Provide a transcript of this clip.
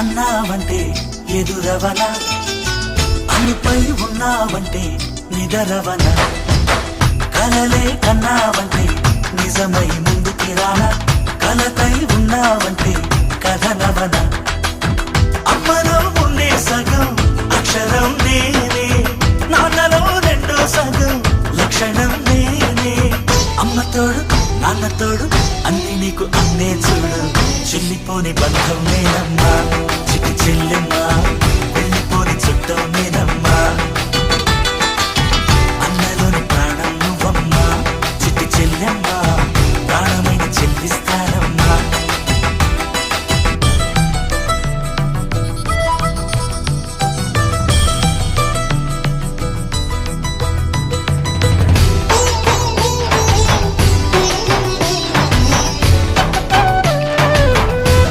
అన్నావంటే ఎదురవన, అనుపై ఉన్నావంటే నిదరవన, కలలే కన్నావంటే నిజమై ముందుకి రానా, కలతై ఉన్నావంటే కథనవన. అమ్మలో ఉండే సగం అక్షరం నేనే, నాన్నలో రెండో సగం లక్షణం నేనే. అమ్మతోడు నాన్నతోడు అన్ని నీకు అన్నే చూడు, చెల్లిపోని బంధం నేనమ్మా, చిటి చెల్లెమ్మా, వెళ్ళిపోని చుట్టం నేన.